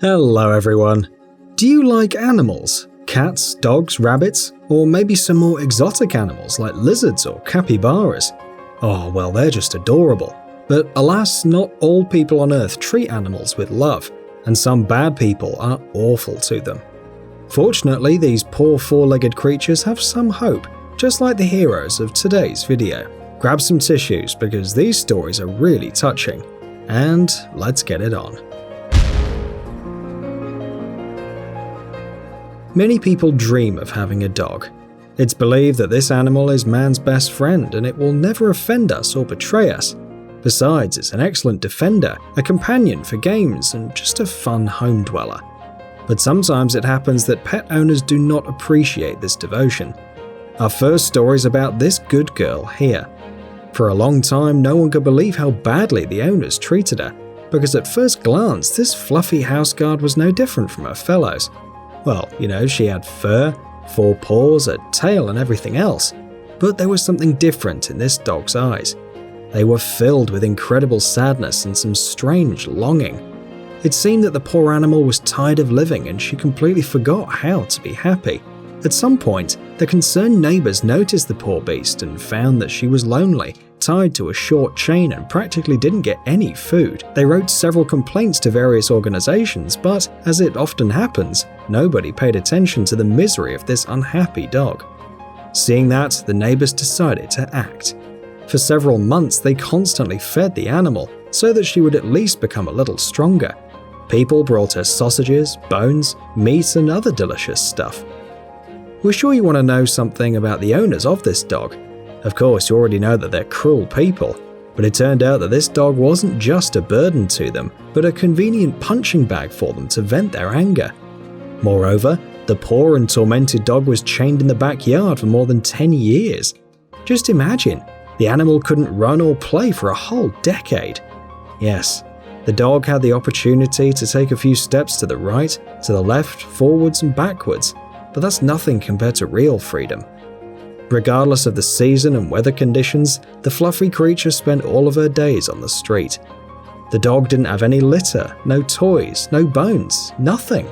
Hello everyone. Do you like animals? Cats, dogs, rabbits, or maybe some more exotic animals like lizards or capybaras? Oh, well, they're just adorable. But alas, not all people on Earth treat animals with love, and some bad people are awful to them. Fortunately, these poor four-legged creatures have some hope, just like the heroes of today's video. Grab some tissues because these stories are really touching, and let's get it on. Many people dream of having a dog. It's believed that this animal is man's best friend and it will never offend us or betray us. Besides, it's an excellent defender, a companion for games, and just a fun home dweller. But sometimes it happens that pet owners do not appreciate this devotion. Our first story is about this good girl here. For a long time, no one could believe how badly the owners treated her, because at first glance, this fluffy houseguard was no different from her fellows. Well, she had fur, 4 paws, a tail and everything else. But there was something different in this dog's eyes. They were filled with incredible sadness and some strange longing. It seemed that the poor animal was tired of living and she completely forgot how to be happy. At some point, the concerned neighbors noticed the poor beast and found that she was lonely, tied to a short chain and practically didn't get any food. They wrote several complaints to various organizations, but as it often happens, nobody paid attention to the misery of this unhappy dog. Seeing that, the neighbors decided to act. For several months, they constantly fed the animal so that she would at least become a little stronger. People brought her sausages, bones, meat, and other delicious stuff. We're sure you want to know something about the owners of this dog. Of course, you already know that they're cruel people, but it turned out that this dog wasn't just a burden to them, but a convenient punching bag for them to vent their anger. Moreover, the poor and tormented dog was chained in the backyard for more than 10 years. Just imagine, the animal couldn't run or play for a whole decade. Yes, the dog had the opportunity to take a few steps to the right, to the left, forwards and backwards, but that's nothing compared to real freedom. Regardless of the season and weather conditions, the fluffy creature spent all of her days on the street. The dog didn't have any litter, no toys, no bones, nothing.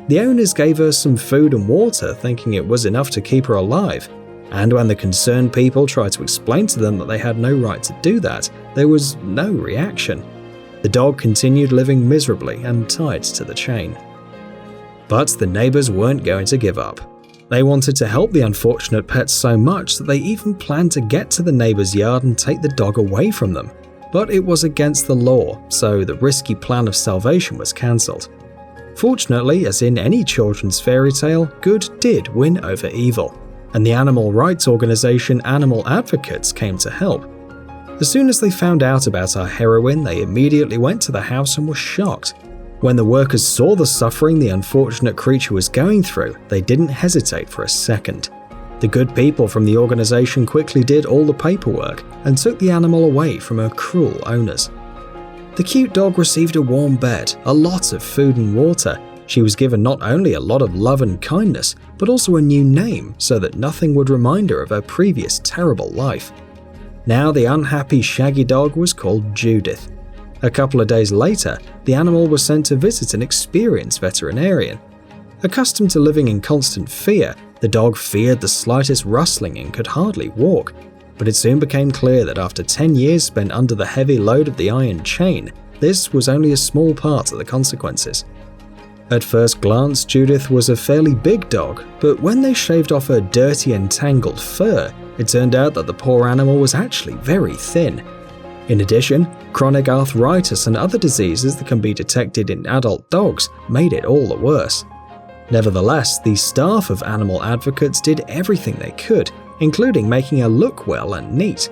The owners gave her some food and water, thinking it was enough to keep her alive. And when the concerned people tried to explain to them that they had no right to do that, there was no reaction. The dog continued living miserably and tied to the chain. But the neighbors weren't going to give up. They wanted to help the unfortunate pet so much that they even planned to get to the neighbor's yard and take the dog away from them. But it was against the law, so the risky plan of salvation was cancelled. Fortunately, as in any children's fairy tale, good did win over evil, and the animal rights organization Animal Advocates came to help. As soon as they found out about our heroine, they immediately went to the house and were shocked. When the workers saw the suffering the unfortunate creature was going through, they didn't hesitate for a second. The good people from the organization quickly did all the paperwork and took the animal away from her cruel owners. The cute dog received a warm bed, a lot of food and water. She was given not only a lot of love and kindness, but also a new name so that nothing would remind her of her previous terrible life. Now the unhappy shaggy dog was called Judith. A couple of days later, the animal was sent to visit an experienced veterinarian. Accustomed to living in constant fear, the dog feared the slightest rustling and could hardly walk. But it soon became clear that after 10 years spent under the heavy load of the iron chain, this was only a small part of the consequences. At first glance, Judith was a fairly big dog, but when they shaved off her dirty and tangled fur, it turned out that the poor animal was actually very thin. In addition, chronic arthritis and other diseases that can be detected in adult dogs made it all the worse. Nevertheless, the staff of Animal Advocates did everything they could, including making her look well and neat.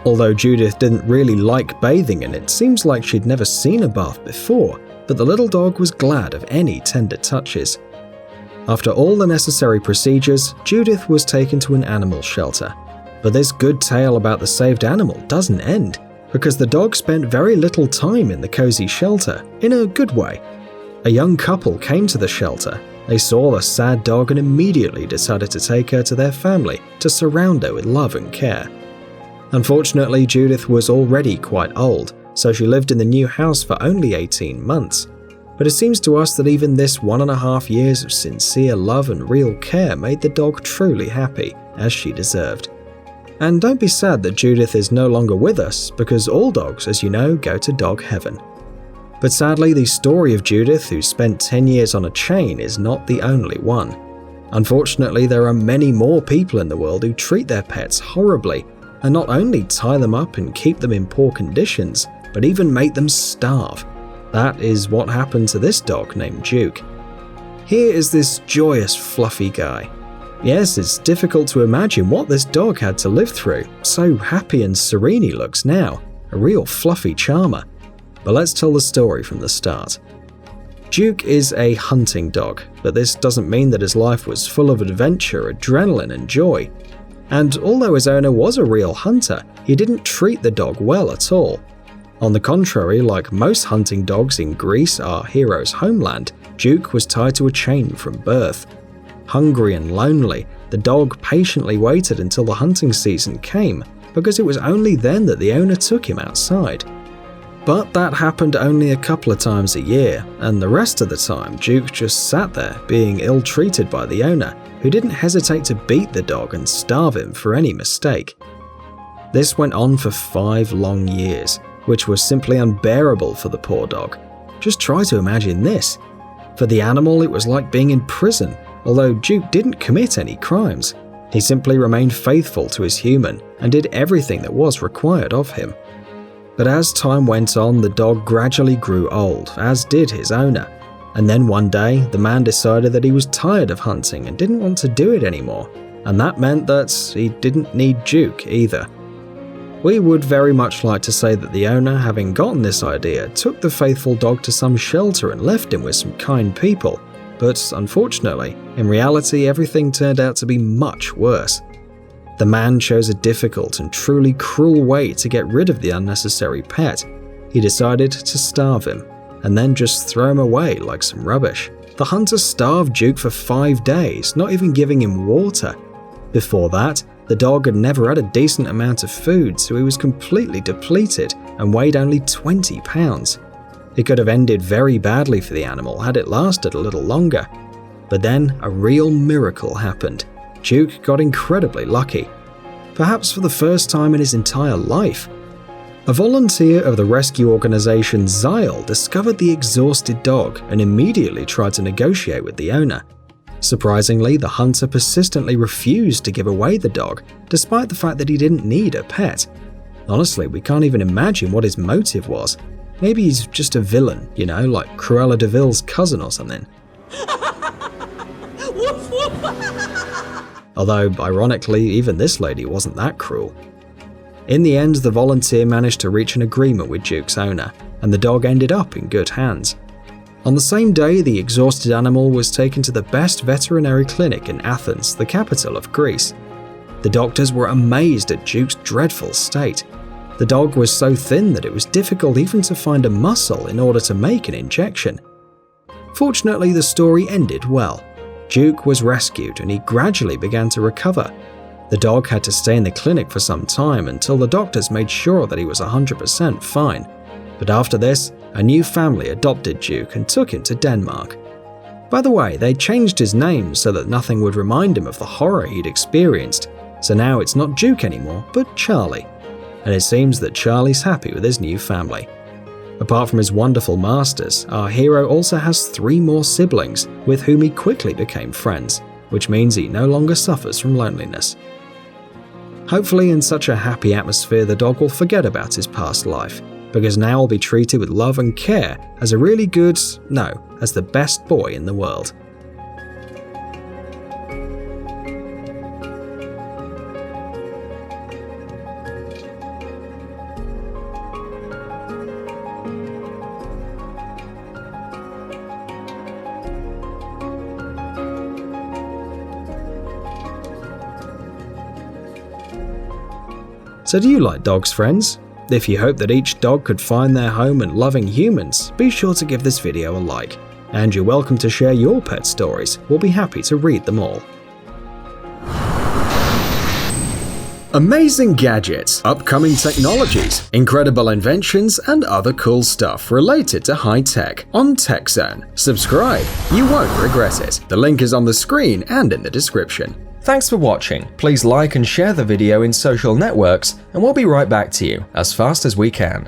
Although Judith didn't really like bathing and it seems like she'd never seen a bath before, but the little dog was glad of any tender touches. After all the necessary procedures, Judith was taken to an animal shelter. But this good tale about the saved animal doesn't end, because the dog spent very little time in the cozy shelter, in a good way. A young couple came to the shelter. They saw the sad dog and immediately decided to take her to their family to surround her with love and care. Unfortunately, Judith was already quite old, so she lived in the new house for only 18 months. But it seems to us that even this 1.5 years of sincere love and real care made the dog truly happy, as she deserved. And don't be sad that Judith is no longer with us, because all dogs, as you know, go to dog heaven. But sadly, the story of Judith, who spent 10 years on a chain, is not the only one. Unfortunately, there are many more people in the world who treat their pets horribly, and not only tie them up and keep them in poor conditions, but even make them starve. That is what happened to this dog named Duke. Here is this joyous, fluffy guy. Yes, it's difficult to imagine what this dog had to live through. So happy and serene he looks now, a real fluffy charmer. But let's tell the story from the start. Duke is a hunting dog, but this doesn't mean that his life was full of adventure, adrenaline and joy. And although his owner was a real hunter, he didn't treat the dog well at all. On the contrary, like most hunting dogs in Greece, our hero's homeland, Duke was tied to a chain from birth. Hungry and lonely, the dog patiently waited until the hunting season came, because it was only then that the owner took him outside. But that happened only a couple of times a year, and the rest of the time Duke just sat there being ill-treated by the owner, who didn't hesitate to beat the dog and starve him for any mistake. This went on for 5 long years, which was simply unbearable for the poor dog. Just try to imagine this. For the animal, it was like being in prison, although Duke didn't commit any crimes. He simply remained faithful to his human and did everything that was required of him. But as time went on, the dog gradually grew old, as did his owner. And then one day, the man decided that he was tired of hunting and didn't want to do it anymore. And that meant that he didn't need Duke either. We would very much like to say that the owner, having gotten this idea, took the faithful dog to some shelter and left him with some kind people. But unfortunately, in reality, everything turned out to be much worse. The man chose a difficult and truly cruel way to get rid of the unnecessary pet. He decided to starve him, and then just throw him away like some rubbish. The hunter starved Duke for 5 days, not even giving him water. Before that, the dog had never had a decent amount of food, so he was completely depleted and weighed only 20 pounds. It could have ended very badly for the animal had it lasted a little longer. But then a real miracle happened. Duke got incredibly lucky. Perhaps for the first time in his entire life. A volunteer of the rescue organization Xyle discovered the exhausted dog and immediately tried to negotiate with the owner. Surprisingly, the hunter persistently refused to give away the dog, despite the fact that he didn't need a pet. Honestly, we can't even imagine what his motive was. Maybe he's just a villain, like Cruella de Vil's cousin or something. Although, ironically, even this lady wasn't that cruel. In the end, the volunteer managed to reach an agreement with Duke's owner, and the dog ended up in good hands. On the same day, the exhausted animal was taken to the best veterinary clinic in Athens, the capital of Greece. The doctors were amazed at Duke's dreadful state. The dog was so thin that it was difficult even to find a muscle in order to make an injection. Fortunately, the story ended well. Duke was rescued and he gradually began to recover. The dog had to stay in the clinic for some time until the doctors made sure that he was 100% fine. But after this, a new family adopted Duke and took him to Denmark. By the way, they changed his name so that nothing would remind him of the horror he'd experienced. So now it's not Duke anymore, but Charlie. And it seems that Charlie's happy with his new family. Apart from his wonderful masters, our hero also has 3 more siblings with whom he quickly became friends, which means he no longer suffers from loneliness. Hopefully in such a happy atmosphere the dog will forget about his past life, because now he'll be treated with love and care as a really good, as the best boy in the world. So do you like dogs, friends? If you hope that each dog could find their home in loving humans, be sure to give this video a like. And you're welcome to share your pet stories, we'll be happy to read them all. Amazing gadgets, upcoming technologies, incredible inventions, and other cool stuff related to high tech on TechZone. Subscribe, you won't regret it. The link is on the screen and in the description. Thanks for watching. Please like and share the video in social networks, and we'll be right back to you as fast as we can.